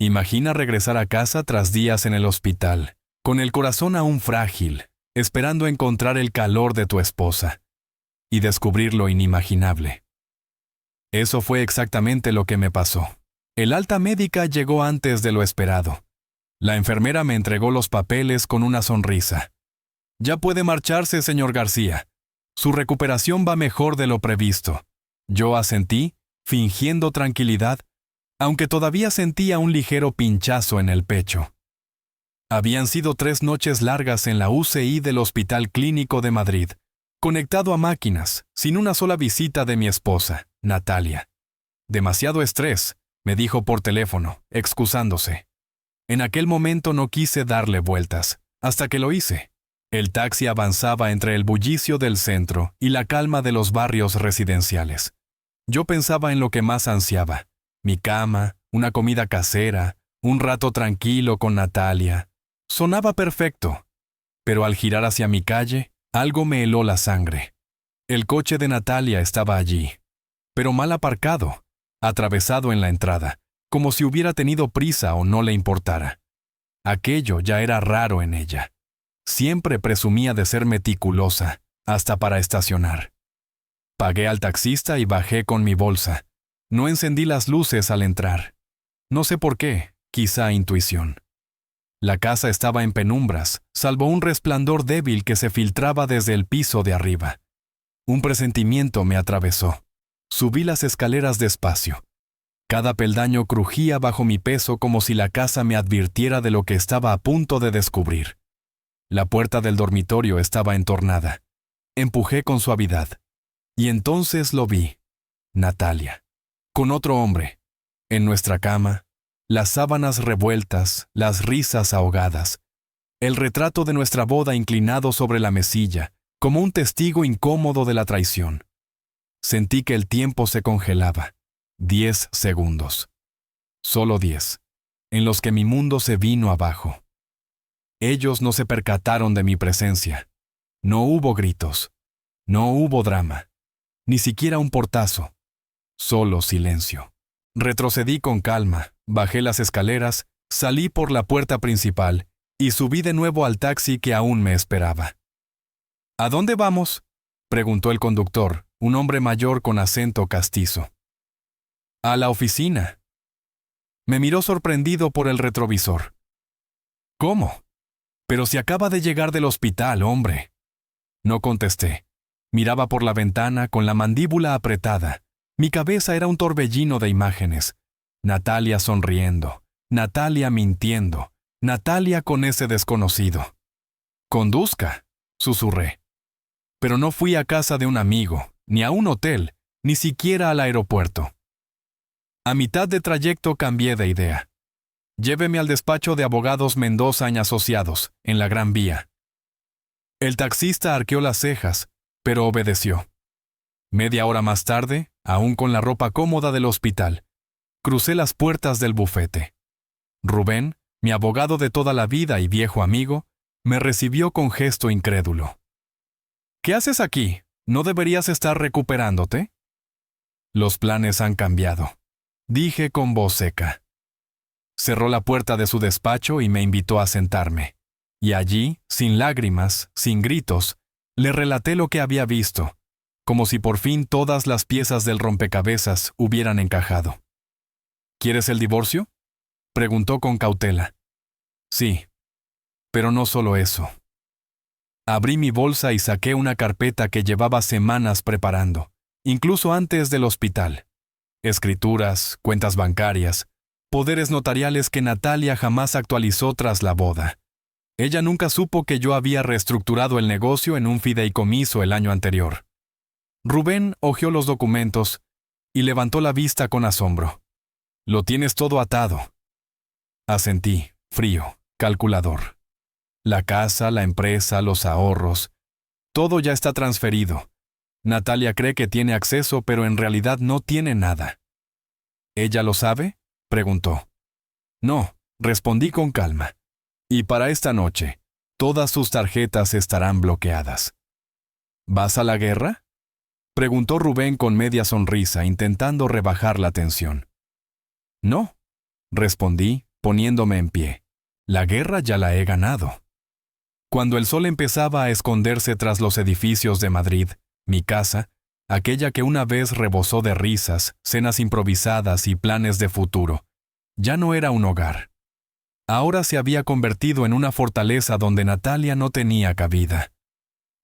Imagina regresar a casa tras días en el hospital, con el corazón aún frágil, esperando encontrar el calor de tu esposa, y descubrir lo inimaginable. Eso fue exactamente lo que me pasó. El alta médica llegó antes de lo esperado. La enfermera me entregó los papeles con una sonrisa. «Ya puede marcharse, señor García. Su recuperación va mejor de lo previsto». Yo asentí, fingiendo tranquilidad, aunque todavía sentía un ligero pinchazo en el pecho. Habían sido 3 noches largas en la UCI del Hospital Clínico de Madrid, conectado a máquinas, sin una sola visita de mi esposa, Natalia. «Demasiado estrés», me dijo por teléfono, excusándose. En aquel momento no quise darle vueltas, hasta que lo hice. El taxi avanzaba entre el bullicio del centro y la calma de los barrios residenciales. Yo pensaba en lo que más ansiaba: mi cama, una comida casera, un rato tranquilo con Natalia. Sonaba perfecto, pero al girar hacia mi calle, algo me heló la sangre. El coche de Natalia estaba allí, pero mal aparcado, atravesado en la entrada, como si hubiera tenido prisa o no le importara. Aquello ya era raro en ella. Siempre presumía de ser meticulosa, hasta para estacionar. Pagué al taxista y bajé con mi bolsa. No encendí las luces al entrar. No sé por qué, quizá intuición. La casa estaba en penumbras, salvo un resplandor débil que se filtraba desde el piso de arriba. Un presentimiento me atravesó. Subí las escaleras despacio. Cada peldaño crujía bajo mi peso como si la casa me advirtiera de lo que estaba a punto de descubrir. La puerta del dormitorio estaba entornada. Empujé con suavidad. Y entonces lo vi. Natalia. Con otro hombre. En nuestra cama. Las sábanas revueltas, las risas ahogadas. El retrato de nuestra boda inclinado sobre la mesilla, como un testigo incómodo de la traición. Sentí que el tiempo se congelaba. 10 segundos. Solo 10. En los que mi mundo se vino abajo. Ellos no se percataron de mi presencia. No hubo gritos. No hubo drama. Ni siquiera un portazo. Solo silencio. Retrocedí con calma, bajé las escaleras, salí por la puerta principal y subí de nuevo al taxi que aún me esperaba. «¿A dónde vamos?», preguntó el conductor, un hombre mayor con acento castizo. «A la oficina». Me miró sorprendido por el retrovisor. «¿Cómo? Pero si acaba de llegar del hospital, hombre». No contesté. Miraba por la ventana con la mandíbula apretada. Mi cabeza era un torbellino de imágenes. Natalia sonriendo, Natalia mintiendo, Natalia con ese desconocido. «Conduzca», susurré. Pero no fui a casa de un amigo, ni a un hotel, ni siquiera al aeropuerto. A mitad de trayecto cambié de idea. «Lléveme al despacho de abogados Mendoza y Asociados, en la Gran Vía». El taxista arqueó las cejas, pero obedeció. Media hora más tarde, aún con la ropa cómoda del hospital, crucé las puertas del bufete. Rubén, mi abogado de toda la vida y viejo amigo, me recibió con gesto incrédulo. «¿Qué haces aquí? ¿No deberías estar recuperándote?». «Los planes han cambiado», dije con voz seca. Cerró la puerta de su despacho y me invitó a sentarme. Y allí, sin lágrimas, sin gritos, le relaté lo que había visto, como si por fin todas las piezas del rompecabezas hubieran encajado. «¿Quieres el divorcio?», preguntó con cautela. «Sí, pero no solo eso». Abrí mi bolsa y saqué una carpeta que llevaba semanas preparando, incluso antes del hospital. Escrituras, cuentas bancarias, poderes notariales que Natalia jamás actualizó tras la boda. Ella nunca supo que yo había reestructurado el negocio en un fideicomiso el año anterior. Rubén hojeó los documentos y levantó la vista con asombro. «Lo tienes todo atado». Asentí, frío, calculador. La casa, la empresa, los ahorros, todo ya está transferido. Natalia cree que tiene acceso, pero en realidad no tiene nada. «¿Ella lo sabe?», preguntó. «No», respondí con calma. «Y para esta noche, todas sus tarjetas estarán bloqueadas». «¿Vas a la guerra?», preguntó Rubén con media sonrisa, intentando rebajar la tensión. «No», respondí, poniéndome en pie. La guerra ya la he ganado. Cuando el sol empezaba a esconderse tras los edificios de Madrid, mi casa, aquella que una vez rebosó de risas, cenas improvisadas y planes de futuro, ya no era un hogar. Ahora se había convertido en una fortaleza donde Natalia no tenía cabida.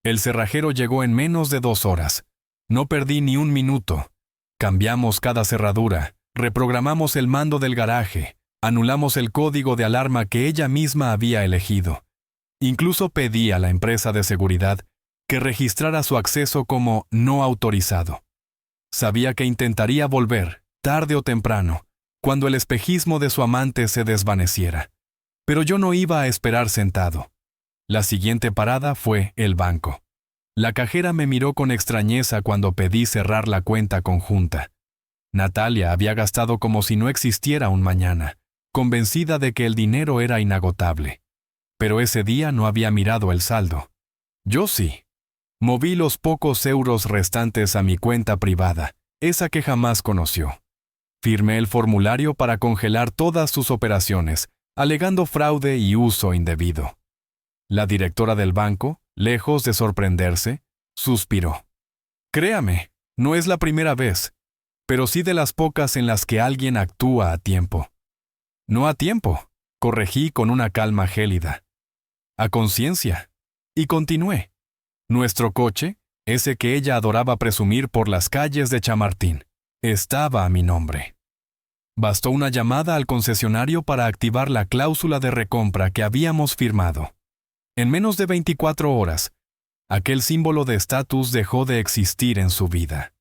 El cerrajero llegó en menos de 2 horas. No perdí ni un minuto. Cambiamos cada cerradura, reprogramamos el mando del garaje, anulamos el código de alarma que ella misma había elegido. Incluso pedí a la empresa de seguridad que registrara su acceso como no autorizado. Sabía que intentaría volver, tarde o temprano, cuando el espejismo de su amante se desvaneciera. Pero yo no iba a esperar sentado. La siguiente parada fue el banco. La cajera me miró con extrañeza cuando pedí cerrar la cuenta conjunta. Natalia había gastado como si no existiera un mañana, convencida de que el dinero era inagotable. Pero ese día no había mirado el saldo. Yo sí. Moví los pocos euros restantes a mi cuenta privada, esa que jamás conoció. Firmé el formulario para congelar todas sus operaciones, alegando fraude y uso indebido. La directora del banco, lejos de sorprenderse, suspiró. Créame, no es la primera vez, pero sí de las pocas en las que alguien actúa a tiempo. No a tiempo, corregí con una calma gélida. A conciencia. Y continué. Nuestro coche, ese que ella adoraba presumir por las calles de Chamartín, estaba a mi nombre. Bastó una llamada al concesionario para activar la cláusula de recompra que habíamos firmado. En menos de 24 horas, aquel símbolo de estatus dejó de existir en su vida.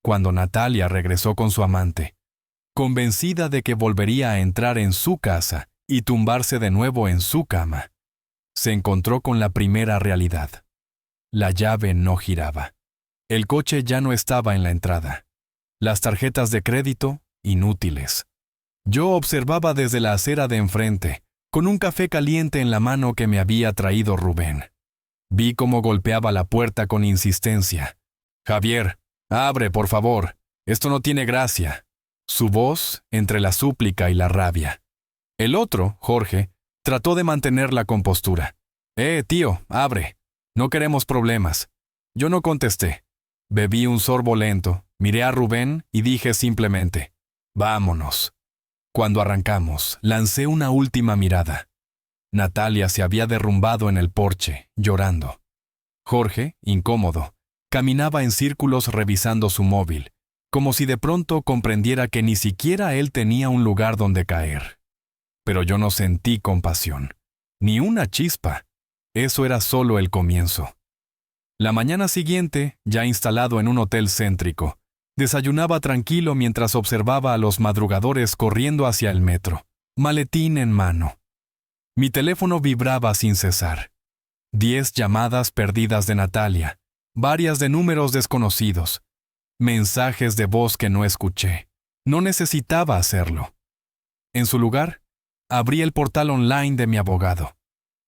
Cuando Natalia regresó con su amante, convencida de que volvería a entrar en su casa y tumbarse de nuevo en su cama, se encontró con la primera realidad. La llave no giraba. El coche ya no estaba en la entrada. Las tarjetas de crédito, inútiles. Yo observaba desde la acera de enfrente, con un café caliente en la mano que me había traído Rubén. Vi cómo golpeaba la puerta con insistencia. «Javier, abre, por favor. Esto no tiene gracia». Su voz entre la súplica y la rabia. El otro, Jorge, trató de mantener la compostura. Tío, abre. No queremos problemas». Yo no contesté. Bebí un sorbo lento, miré a Rubén y dije simplemente, «Vámonos». Cuando arrancamos, lancé una última mirada. Natalia se había derrumbado en el porche, llorando. Jorge, incómodo, caminaba en círculos revisando su móvil, como si de pronto comprendiera que ni siquiera él tenía un lugar donde caer. Pero yo no sentí compasión, ni una chispa. Eso era solo el comienzo. La mañana siguiente, ya instalado en un hotel céntrico, desayunaba tranquilo mientras observaba a los madrugadores corriendo hacia el metro, maletín en mano. Mi teléfono vibraba sin cesar. 10 llamadas perdidas de Natalia, varias de números desconocidos, mensajes de voz que no escuché. No necesitaba hacerlo. En su lugar, abrí el portal online de mi abogado.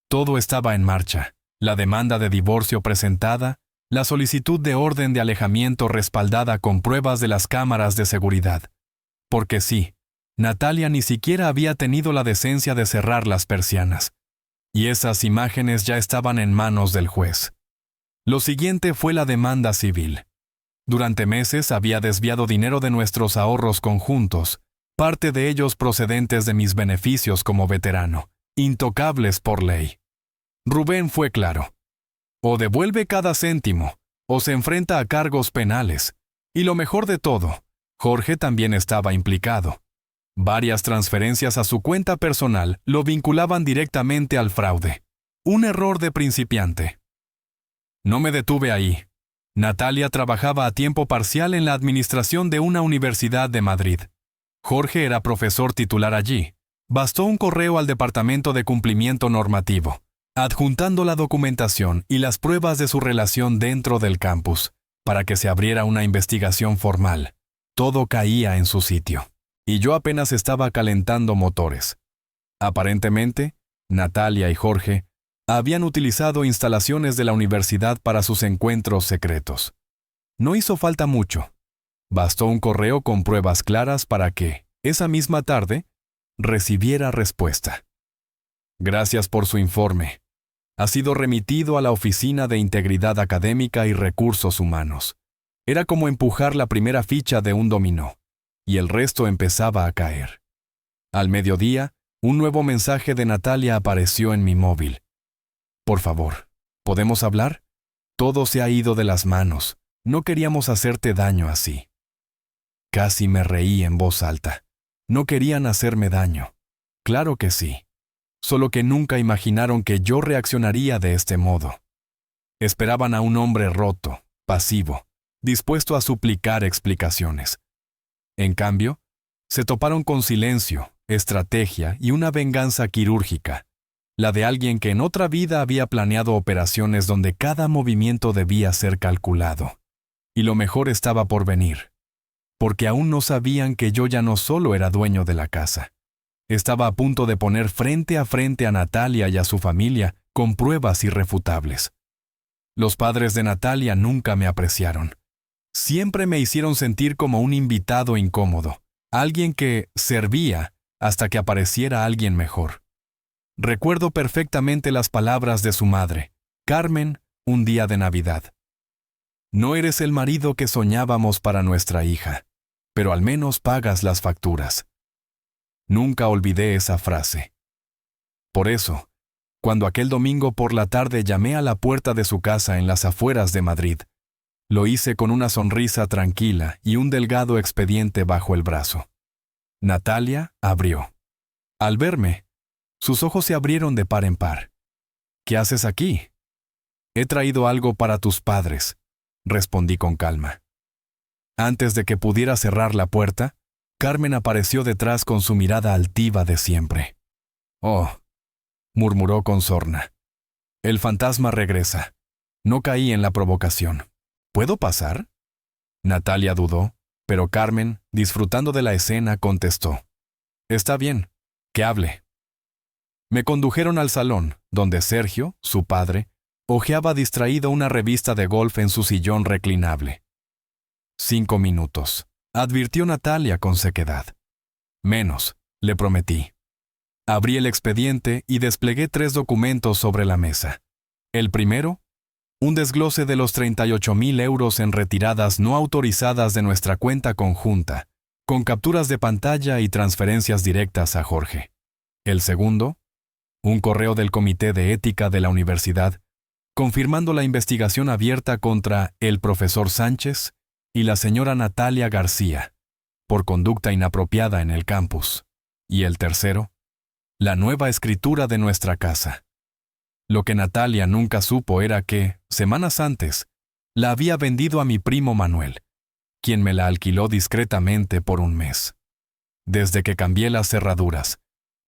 Todo estaba en marcha. La demanda de divorcio presentada, la solicitud de orden de alejamiento respaldada con pruebas de las cámaras de seguridad. Porque sí, Natalia ni siquiera había tenido la decencia de cerrar las persianas. Y esas imágenes ya estaban en manos del juez. Lo siguiente fue la demanda civil. Durante meses había desviado dinero de nuestros ahorros conjuntos, parte de ellos procedentes de mis beneficios como veterano, intocables por ley. Rubén fue claro. O devuelve cada céntimo, o se enfrenta a cargos penales. Y lo mejor de todo, Jorge también estaba implicado. Varias transferencias a su cuenta personal lo vinculaban directamente al fraude. Un error de principiante. No me detuve ahí. Natalia trabajaba a tiempo parcial en la administración de una universidad de Madrid. Jorge era profesor titular allí. Bastó un correo al Departamento de Cumplimiento Normativo, adjuntando la documentación y las pruebas de su relación dentro del campus, para que se abriera una investigación formal. Todo caía en su sitio. Y yo apenas estaba calentando motores. Aparentemente, Natalia y Jorge habían utilizado instalaciones de la universidad para sus encuentros secretos. No hizo falta mucho. Bastó un correo con pruebas claras para que, esa misma tarde, recibiera respuesta. Gracias por su informe. Ha sido remitido a la Oficina de Integridad Académica y Recursos Humanos. Era como empujar la primera ficha de un dominó, y el resto empezaba a caer. Al mediodía, un nuevo mensaje de Natalia apareció en mi móvil. Por favor, ¿podemos hablar? Todo se ha ido de las manos. No queríamos hacerte daño así. Casi me reí en voz alta. No querían hacerme daño. Claro que sí. Solo que nunca imaginaron que yo reaccionaría de este modo. Esperaban a un hombre roto, pasivo, dispuesto a suplicar explicaciones. En cambio, se toparon con silencio, estrategia y una venganza quirúrgica, la de alguien que en otra vida había planeado operaciones donde cada movimiento debía ser calculado. Y lo mejor estaba por venir, porque aún no sabían que yo ya no solo era dueño de la casa. Estaba a punto de poner frente a Natalia y a su familia con pruebas irrefutables. Los padres de Natalia nunca me apreciaron. Siempre me hicieron sentir como un invitado incómodo, alguien que servía hasta que apareciera alguien mejor. Recuerdo perfectamente las palabras de su madre, Carmen, un día de Navidad. No eres el marido que soñábamos para nuestra hija, pero al menos pagas las facturas. Nunca olvidé esa frase. Por eso, cuando aquel domingo por la tarde llamé a la puerta de su casa en las afueras de Madrid, lo hice con una sonrisa tranquila y un delgado expediente bajo el brazo. Natalia abrió. Al verme, sus ojos se abrieron de par en par. ¿Qué haces aquí? He traído algo para tus padres, respondí con calma. Antes de que pudiera cerrar la puerta, Carmen apareció detrás con su mirada altiva de siempre. Oh, murmuró con sorna. El fantasma regresa. No caí en la provocación. ¿Puedo pasar? Natalia dudó, pero Carmen, disfrutando de la escena, contestó. Está bien, que hable. Me condujeron al salón, donde Sergio, su padre, hojeaba distraído una revista de golf en su sillón reclinable. 5 minutos, advirtió Natalia con sequedad. Menos, le prometí. Abrí el expediente y desplegué 3 documentos sobre la mesa. El primero, un desglose de los 38,000 euros en retiradas no autorizadas de nuestra cuenta conjunta, con capturas de pantalla y transferencias directas a Jorge. El segundo, un correo del Comité de Ética de la Universidad, confirmando la investigación abierta contra el profesor Sánchez y la señora Natalia García, por conducta inapropiada en el campus. Y el tercero, la nueva escritura de nuestra casa. Lo que Natalia nunca supo era que, semanas antes, la había vendido a mi primo Manuel, quien me la alquiló discretamente por un mes. Desde que cambié las cerraduras,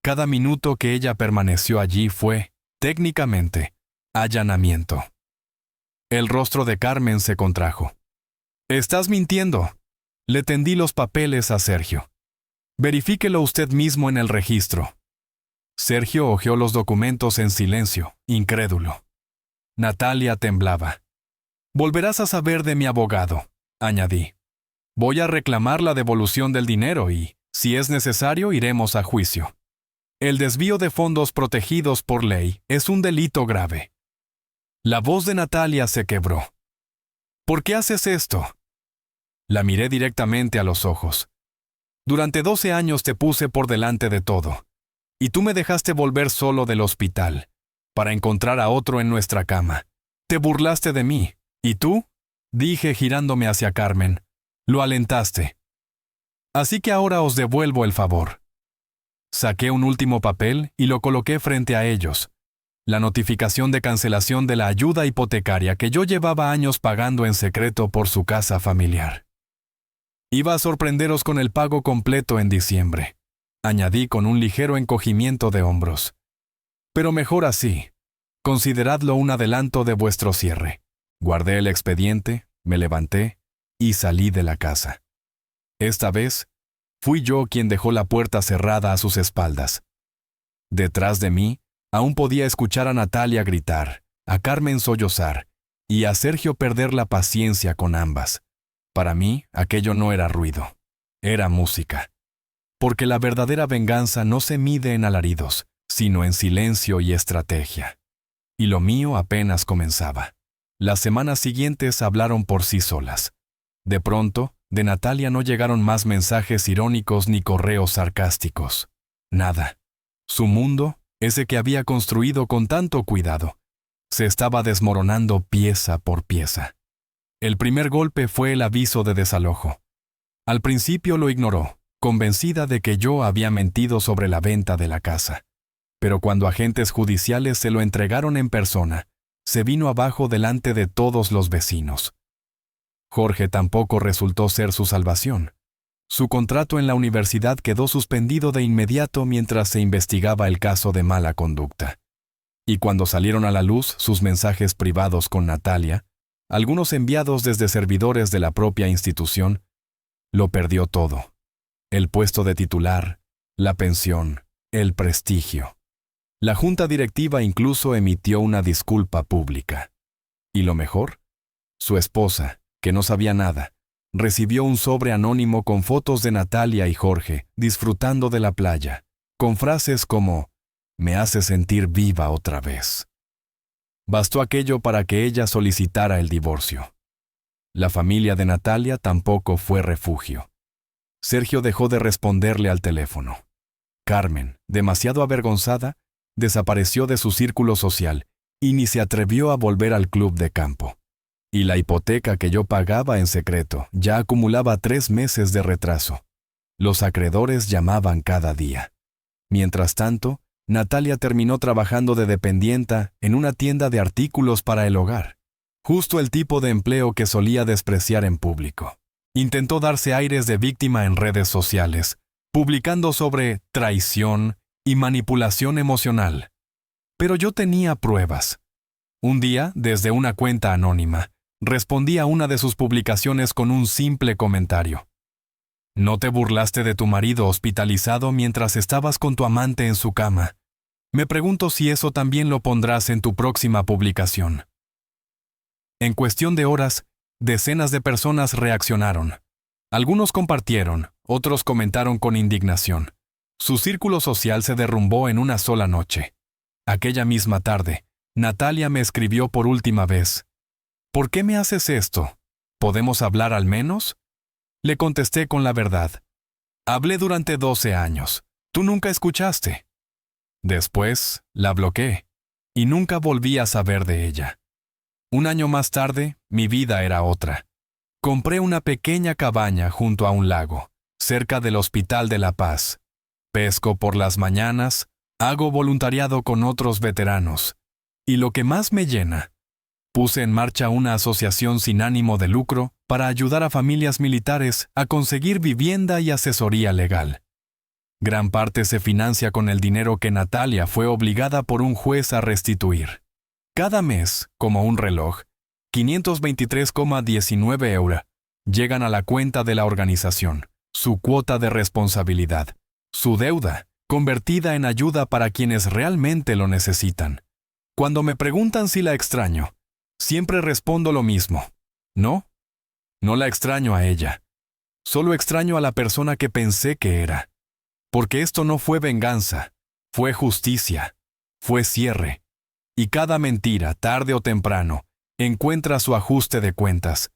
cada minuto que ella permaneció allí fue, técnicamente, allanamiento. El rostro de Carmen se contrajo. «Estás mintiendo». Le tendí los papeles a Sergio. «Verifíquelo usted mismo en el registro». Sergio hojeó los documentos en silencio, incrédulo. Natalia temblaba. «Volverás a saber de mi abogado», añadí. «Voy a reclamar la devolución del dinero y, si es necesario, iremos a juicio. El desvío de fondos protegidos por ley es un delito grave». La voz de Natalia se quebró. «¿Por qué haces esto?» La miré directamente a los ojos. «Durante 12 años te puse por delante de todo. Y tú me dejaste volver solo del hospital, para encontrar a otro en nuestra cama. Te burlaste de mí. ¿Y tú?», dije girándome hacia Carmen. «Lo alentaste. Así que ahora os devuelvo el favor». Saqué un último papel y lo coloqué frente a ellos. La notificación de cancelación de la ayuda hipotecaria que yo llevaba años pagando en secreto por su casa familiar. «Iba a sorprenderos con el pago completo en diciembre», añadí con un ligero encogimiento de hombros. «Pero mejor así. Consideradlo un adelanto de vuestro cierre». Guardé el expediente, me levanté y salí de la casa. Esta vez, fui yo quien dejó la puerta cerrada a sus espaldas. Detrás de mí, aún podía escuchar a Natalia gritar, a Carmen sollozar y a Sergio perder la paciencia con ambas. Para mí, aquello no era ruido, era música. porque la verdadera venganza no se mide en alaridos, sino en silencio y estrategia. Y lo mío apenas comenzaba. Las semanas siguientes hablaron por sí solas. De pronto, de Natalia no llegaron más mensajes irónicos ni correos sarcásticos. Nada. Su mundo, ese que había construido con tanto cuidado, se estaba desmoronando pieza por pieza. El primer golpe fue el aviso de desalojo. Al principio lo ignoró, convencida de que yo había mentido sobre la venta de la casa. Pero cuando agentes judiciales se lo entregaron en persona, se vino abajo delante de todos los vecinos. Jorge tampoco resultó ser su salvación. Su contrato en la universidad quedó suspendido de inmediato mientras se investigaba el caso de mala conducta. Y cuando salieron a la luz sus mensajes privados con Natalia, algunos enviados desde servidores de la propia institución, lo perdió todo. El puesto de titular, la pensión, el prestigio. La junta directiva incluso emitió una disculpa pública. Y lo mejor, su esposa, que no sabía nada, recibió un sobre anónimo con fotos de Natalia y Jorge disfrutando de la playa, con frases como «Me hace sentir viva otra vez». Bastó aquello para que ella solicitara el divorcio. La familia de Natalia tampoco fue refugio. Sergio dejó de responderle al teléfono. Carmen, demasiado avergonzada, desapareció de su círculo social y ni se atrevió a volver al club de campo. Y la hipoteca que yo pagaba en secreto ya acumulaba 3 meses de retraso. Los acreedores llamaban cada día. Mientras tanto, Natalia terminó trabajando de dependienta en una tienda de artículos para el hogar. Justo el tipo de empleo que solía despreciar en público. Intentó darse aires de víctima en redes sociales, publicando sobre traición y manipulación emocional. Pero yo tenía pruebas. Un día, desde una cuenta anónima, respondí a una de sus publicaciones con un simple comentario. ¿No te burlaste de tu marido hospitalizado mientras estabas con tu amante en su cama? Me pregunto si eso también lo pondrás en tu próxima publicación. En cuestión de horas, decenas de personas reaccionaron. Algunos compartieron, otros comentaron con indignación. Su círculo social se derrumbó en una sola noche. Aquella misma tarde, Natalia me escribió por última vez. ¿Por qué me haces esto? ¿Podemos hablar al menos? Le contesté con la verdad. Hablé durante 12 años. Tú nunca escuchaste. Después, la bloqueé, y nunca volví a saber de ella. Un año más tarde, mi vida era otra. Compré una pequeña cabaña junto a un lago, cerca del Hospital de la Paz. Pesco por las mañanas, hago voluntariado con otros veteranos. Y lo que más me llena, puse en marcha una asociación sin ánimo de lucro para ayudar a familias militares a conseguir vivienda y asesoría legal. Gran parte se financia con el dinero que Natalia fue obligada por un juez a restituir. Cada mes, como un reloj, 523,19 euros llegan a la cuenta de la organización, su cuota de responsabilidad, su deuda, convertida en ayuda para quienes realmente lo necesitan. Cuando me preguntan si la extraño, siempre respondo lo mismo. No, no la extraño a ella. Solo extraño a la persona que pensé que era. Porque esto no fue venganza, fue justicia, fue cierre. Y cada mentira, tarde o temprano, encuentra su ajuste de cuentas,